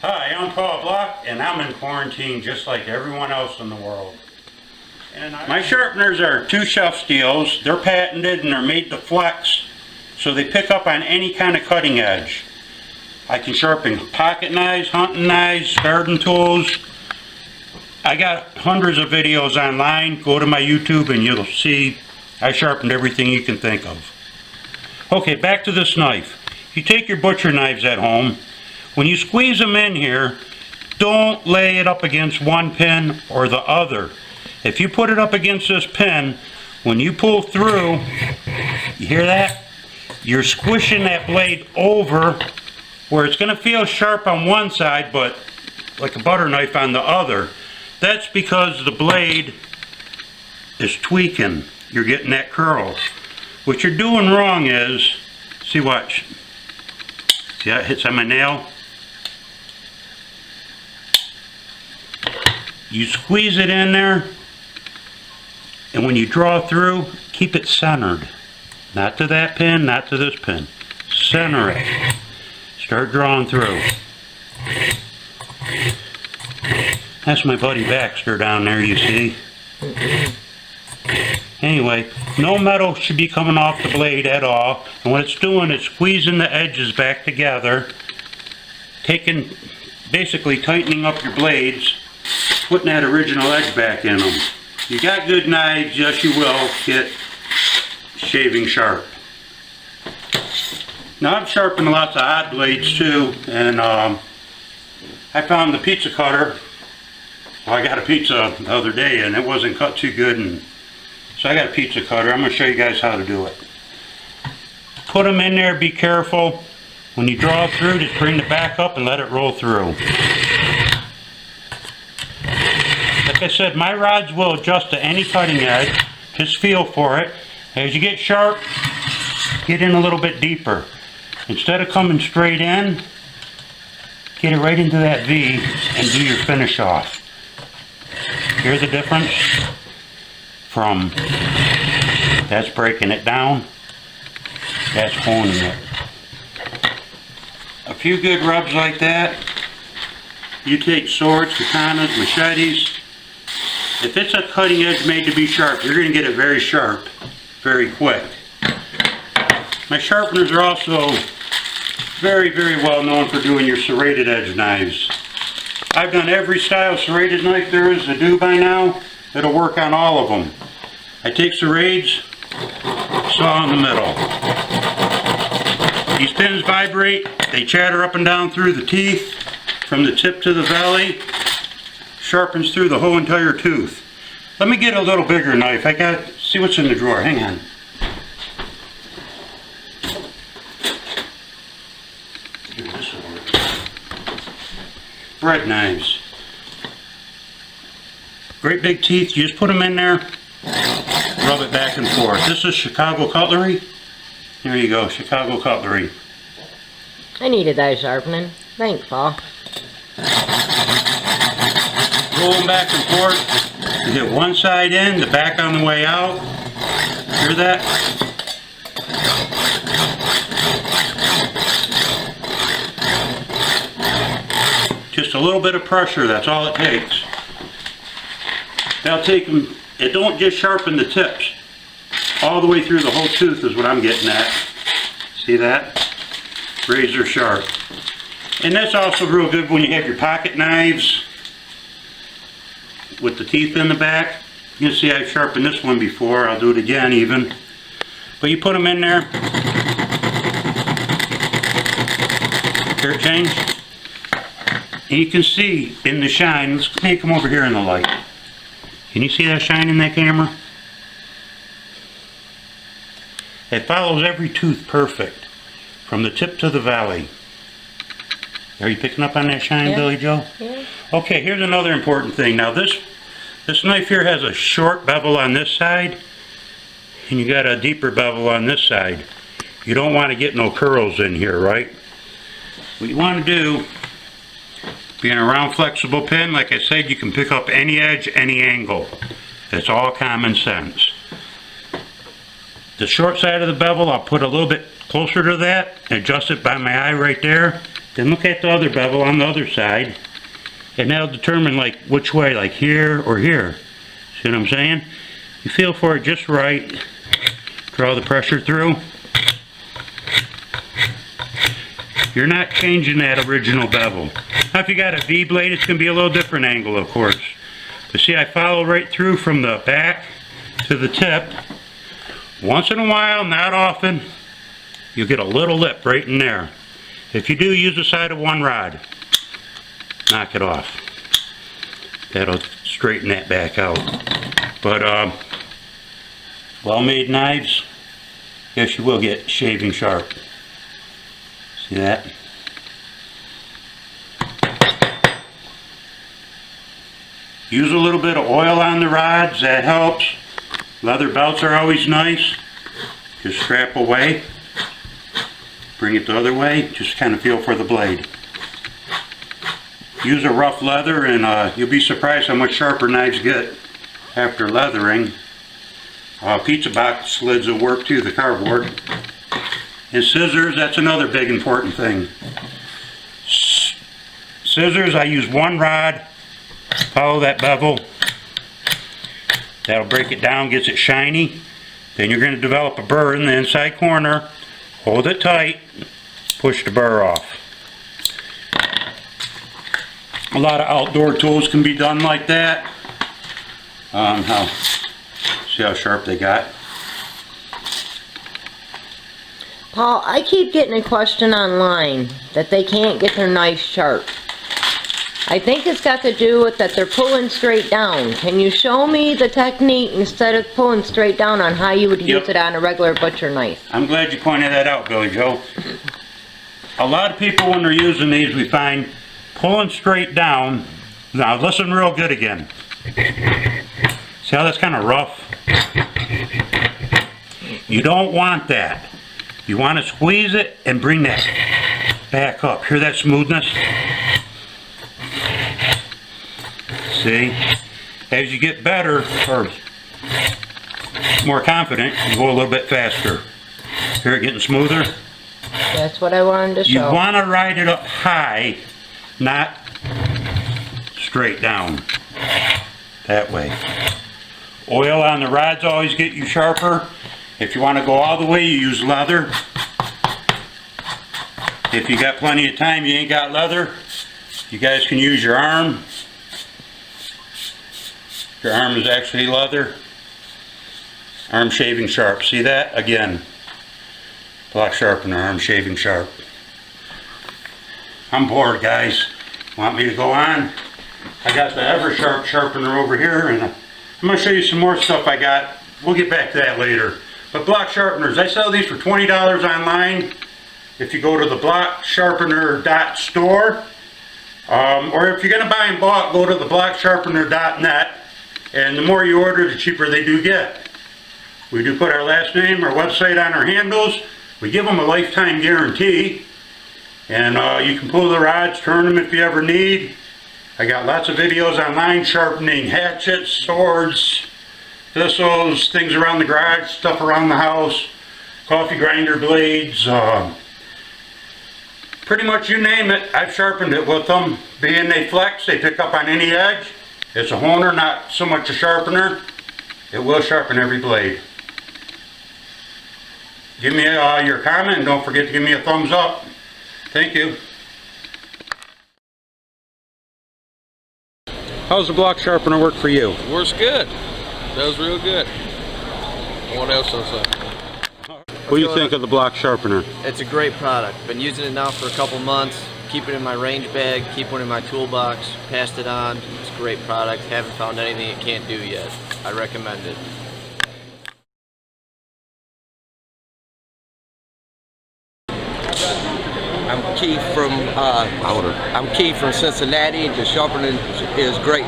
Hi, I'm Paul Block, and I'm in quarantine just like everyone else in the world. My sharpeners are 2 shelf steels. They're patented and they're made to flex, so they pick up on any kind of cutting edge. I can sharpen pocket knives, hunting knives, garden tools. I got hundreds of videos online. Go to my YouTube and you'll see I sharpened everything you can think of. Okay, back to this knife. You take your butcher knives at home. When you squeeze them in here, don't lay it up against one pin or the other. If you put it up against this pin, when you pull through, you hear that? You're squishing that blade over where it's going to feel sharp on one side, but like a butter knife on the other. That's because the blade is tweaking. You're getting that curl. What you're doing wrong is, see, watch. See how it hits on my nail? You squeeze it in there, and when you draw through, keep it centered. Not to that pin, not to this pin. Center it. Start drawing through. That's my buddy Baxter down there, you see. Anyway, no metal should be coming off the blade at all. And what it's doing is squeezing the edges back together, basically tightening up your blades, putting that original edge back in them. You got good knives, yes you will get shaving sharp. Now I've sharpened lots of odd blades too, and I found the pizza cutter. Well, I got a pizza the other day and it wasn't cut too good, and so I got a pizza cutter. I'm going to show you guys how to do it. Put them in there, be careful. When you draw through, just bring the back up and let it roll through. Like I said, my rods will adjust to any cutting edge. Just feel for it. As you get sharp, get in a little bit deeper. Instead of coming straight in, get it right into that V and do your finish off. Hear the difference? From that's breaking it down, that's honing it. A few good rubs like that. You take swords, katanas, machetes. If it's a cutting edge made to be sharp, you're going to get it very sharp, very quick. My sharpeners are also very, very well known for doing your serrated edge knives. I've done every style serrated knife there is to do by now. It'll work on all of them. I take serrades, saw in the middle. These pins vibrate, they chatter up and down through the teeth, from the tip to the valley, sharpens through the whole entire tooth. Let me get a little bigger knife. I got, see what's in the drawer, hang on. Here, this will work. Bread knives. Great big teeth, you just put them in there, rub it back and forth. This is Chicago cutlery. There you go, Chicago cutlery. I needed that sharpening. Thanks, Paul. Roll them back and forth. You get one side in, the back on the way out. Hear that? Just a little bit of pressure, that's all it takes. Now take them, it don't just sharpen the tips. All the way through the whole tooth is what I'm getting at. See that? Razor sharp. And that's also real good when you have your pocket knives with the teeth in the back. You can see I've sharpened this one before. I'll do it again even. But you put them in there. Here it changed. And you can see in the shine, let's make them over here in the light. Can you see that shine in that camera? It follows every tooth perfect, from the tip to the valley. Are you picking up on that shine, yeah. Billy Joe? Yeah. Okay, here's another important thing. Now this knife here has a short bevel on this side, and you got a deeper bevel on this side. You don't want to get no curls in here, right? What you want to do, being a round flexible pin, like I said, you can pick up any edge, any angle. It's all common sense. The short side of the bevel, I'll put a little bit closer to that, adjust it by my eye right there, Then look at the other bevel on the other side, and that'll determine like which way, like here or here. See what I'm saying? You feel for it just right. Draw the pressure through. You're not changing that original bevel. Now if you got a V blade, it's going to be a little different angle, of course. But see, I follow right through from the back to the tip. Once in a while, not often, you'll get a little lip right in there. If you do, use the side of one rod. Knock it off. That'll straighten that back out. But well-made knives, yes, you will get shaving sharp. See that? Use a little bit of oil on the rods, that helps. Leather belts are always nice. Just strap away. Bring it the other way, just kind of feel for the blade. Use a rough leather and you'll be surprised how much sharper knives get after leathering. Pizza box lids will work too, the cardboard. And scissors, that's another big important thing. Scissors, I use one rod, follow that bevel. That'll break it down, gets it shiny. Then you're going to develop a burr in the inside corner. Hold it tight, push the burr off. A lot of outdoor tools can be done like that. See how sharp they got? Paul, I keep getting a question online that they can't get their knife sharp. I think it's got to do with that they're pulling straight down. Can you show me the technique instead of pulling straight down on how you would use it on a regular butcher knife? I'm glad you pointed that out, Billy Joe. A lot of people when they're using these, we find pulling straight down. Now listen real good again. See how that's kind of rough? You don't want that. You want to squeeze it and bring that back up. Hear that smoothness? See? As you get better or more confident, you go a little bit faster. Hear it getting smoother? That's what I wanted to show. You want to ride it up high, not straight down. That way. Oil on the rods always get you sharper. If you want to go all the way, you use leather. If you got plenty of time, you ain't got leather, you guys can use your arm. Your arm is actually leather. Arm shaving sharp. See that? Again. Block sharpener, arm shaving sharp. I'm bored, guys. Want me to go on? I got the Eversharp sharpener over here, and I'm going to show you some more stuff I got. We'll get back to that later. But block sharpeners, I sell these for $20 online. If you go to the blocksharpener.store, or if you're going to buy in bulk, go to the blocksharpener.net. And the more you order, the cheaper they do get. We do put our last name, our website on our handles. We give them a lifetime guarantee. And you can pull the rods, turn them if you ever need. I got lots of videos online sharpening hatchets, swords, thistles, things around the garage, stuff around the house, coffee grinder blades, pretty much you name it, I've sharpened it with them. Being they flex, they pick up on any edge. It's a honer, not so much a sharpener. It will sharpen every blade. Give me your comment and don't forget to give me a thumbs up. Thank you. How's the block sharpener work for you? Works good. Does real good. What else I'll say? What do you think of the block sharpener? It's a great product. Been using it now for a couple months. Keep it in my range bag, keep one in my toolbox, passed it on. It's a great product. Haven't found anything it can't do yet. I recommend it. I'm Keith from Cincinnati. The sharpening is great.